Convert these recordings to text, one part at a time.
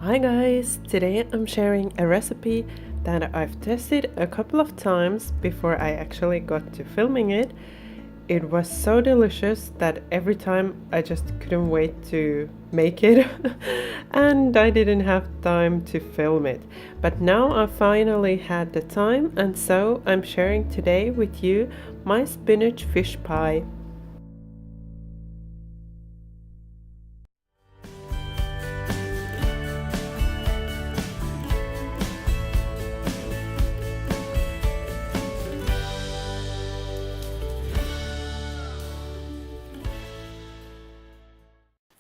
Hi guys! Today I'm sharing a recipe that I've tested a couple of times before I actually got to filming it. It was so delicious that every time I just couldn't wait to make it and I didn't have time to film it. But now I finally had the time, and so I'm sharing today with you my spinach fish pie.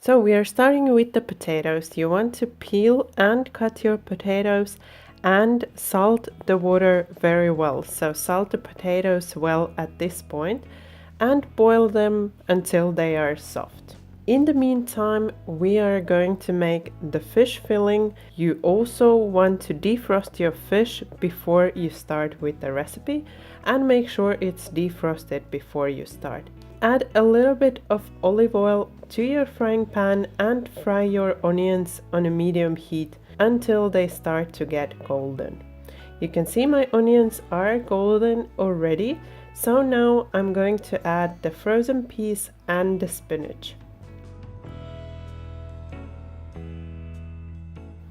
So we are starting with the potatoes. You want to peel and cut your potatoes and salt the water very well. So salt the potatoes well at this point and boil them until they are soft. In the meantime, we are going to make the fish filling. You also want to defrost your fish before you start with the recipe and make sure it's defrosted before you start. Add a little bit of olive oil to your frying pan and fry your onions on a medium heat until they start to get golden. You can see my onions are golden already, so now I'm going to add the frozen peas and the spinach.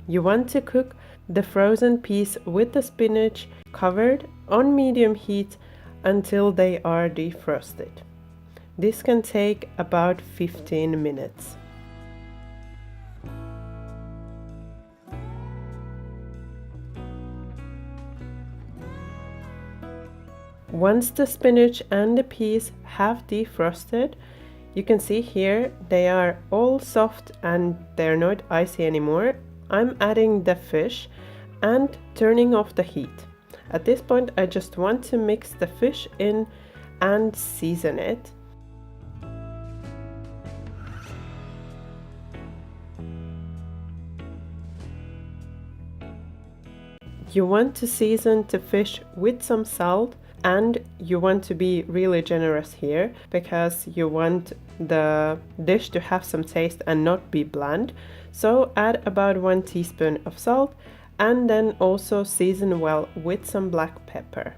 You want to cook the frozen peas with the spinach covered on medium heat until they are defrosted. This can take about 15 minutes. Once the spinach and the peas have defrosted, you can see here they are all soft and they're not icy anymore. I'm adding the fish and turning off the heat. At this point, I just want to mix the fish in and season it. You want to season the fish with some salt, and you want to be really generous here because you want the dish to have some taste and not be bland. So add about 1 teaspoon of salt and then also season well with some black pepper.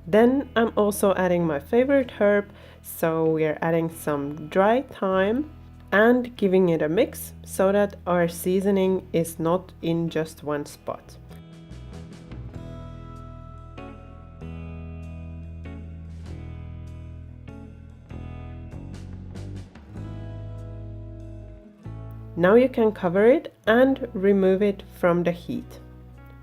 Then I'm also adding my favorite herb, so we are adding some dry thyme and giving it a mix so that our seasoning is not in just one spot. Now you can cover it and remove it from the heat.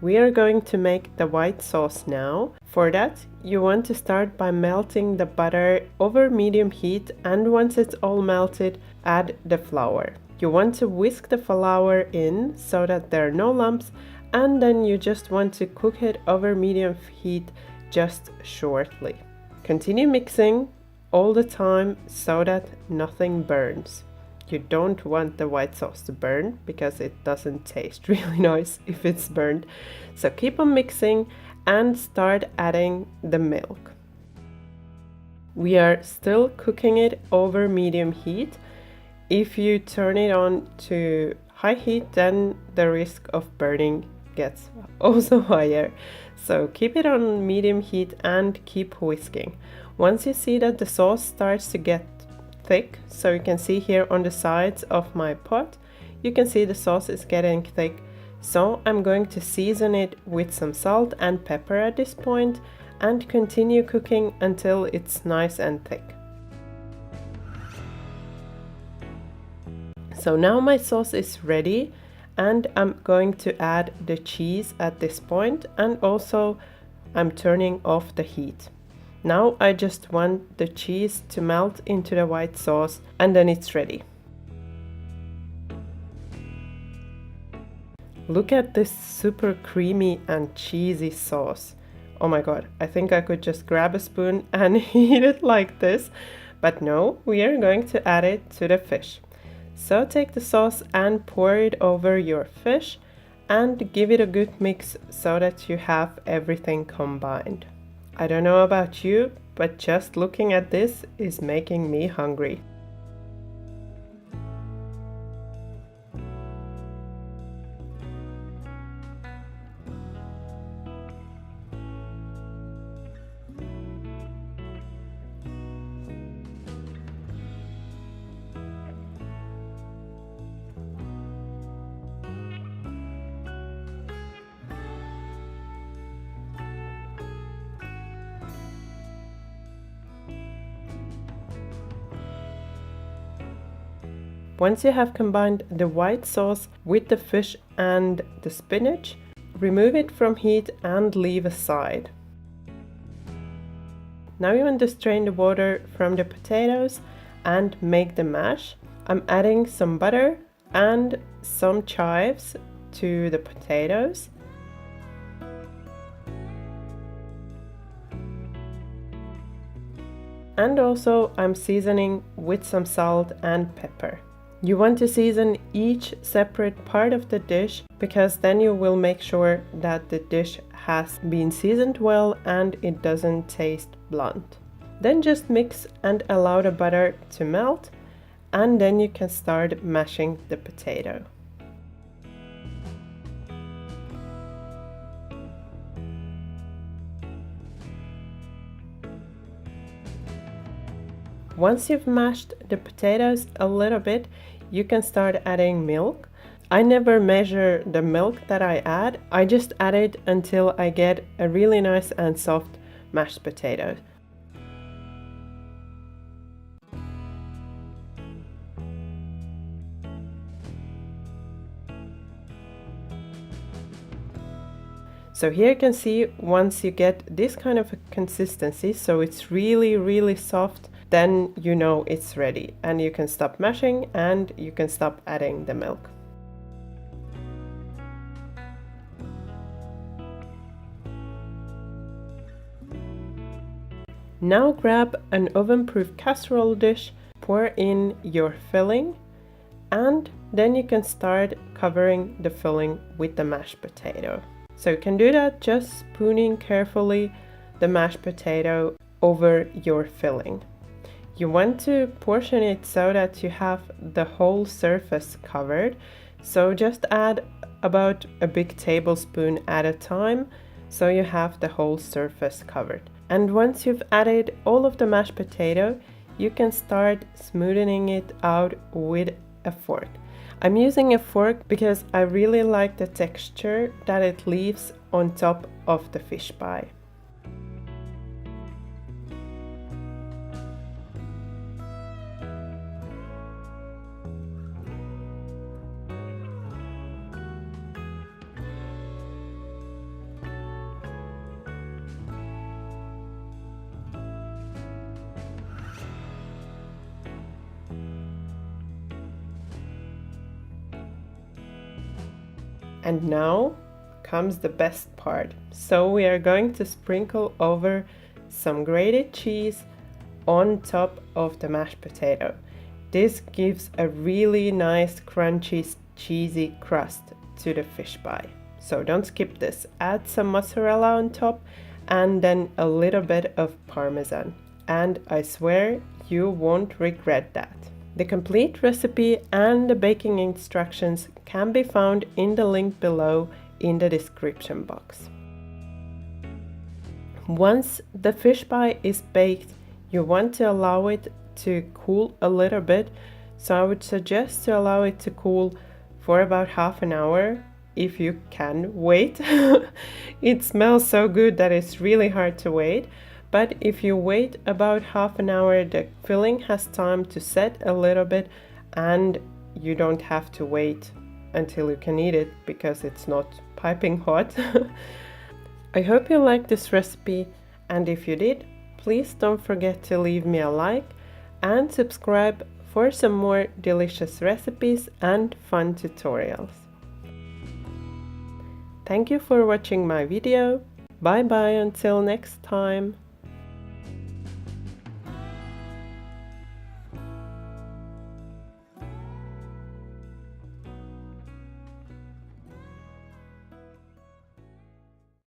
We are going to make the white sauce now. For that, you want to start by melting the butter over medium heat, and once it's all melted, add the flour. You want to whisk the flour in so that there are no lumps, and then you just want to cook it over medium heat just shortly. Continue mixing all the time so that nothing burns. You don't want the white sauce to burn because it doesn't taste really nice if it's burned. So keep on mixing and start adding the milk. We are still cooking it over medium heat. If you turn it on to high heat, then the risk of burning gets also higher. So keep it on medium heat and keep whisking. Once you see that the sauce starts to get thick, so you can see here on the sides of my pot, you can see the sauce is getting thick. So I'm going to season it with some salt and pepper at this point and continue cooking until it's nice and thick. So now my sauce is ready and I'm going to add the cheese at this point, and also I'm turning off the heat. Now I just want the cheese to melt into the white sauce and then it's ready. Look at this super creamy and cheesy sauce. Oh my god, I think I could just grab a spoon and eat it like this, but no, we are going to add it to the fish. So take the sauce and pour it over your fish and give it a good mix so that you have everything combined. I don't know about you, but just looking at this is making me hungry. Once you have combined the white sauce with the fish and the spinach, remove it from heat and leave aside. Now you want to strain the water from the potatoes and make the mash. I'm adding some butter and some chives to the potatoes. And also I'm seasoning with some salt and pepper. You want to season each separate part of the dish because then you will make sure that the dish has been seasoned well and it doesn't taste blunt. Then just mix and allow the butter to melt, and then you can start mashing the potato. Once you've mashed the potatoes a little bit, you can start adding milk. I never measure the milk that I add, I just add it until I get a really nice and soft mashed potato. So here you can see once you get this kind of a consistency, so it's really soft, then you know it's ready and you can stop mashing and you can stop adding the milk. Now grab an oven-proof casserole dish, pour in your filling, and then you can start covering the filling with the mashed potato. So you can do that just spooning carefully the mashed potato over your filling. You want to portion it so that you have the whole surface covered. So just add about a big tablespoon at a time so you have the whole surface covered. And once you've added all of the mashed potato, you can start smoothing it out with a fork. I'm using a fork because I really like the texture that it leaves on top of the fish pie. And now comes the best part. So we are going to sprinkle over some grated cheese on top of the mashed potato. This gives a really nice crunchy cheesy crust to the fish pie. So don't skip this. Add some mozzarella on top and then a little bit of parmesan. And I swear you won't regret that. The complete recipe and the baking instructions can be found in the link below in the description box. Once the fish pie is baked, you want to allow it to cool a little bit, so I would suggest to allow it to cool for about half an hour if you can wait. It smells so good that it's really hard to wait. But if you wait about half an hour, the filling has time to set a little bit and you don't have to wait until you can eat it because it's not piping hot. I hope you liked this recipe, and if you did, please don't forget to leave me a like and subscribe for some more delicious recipes and fun tutorials. Thank you for watching my video. Bye bye until next time.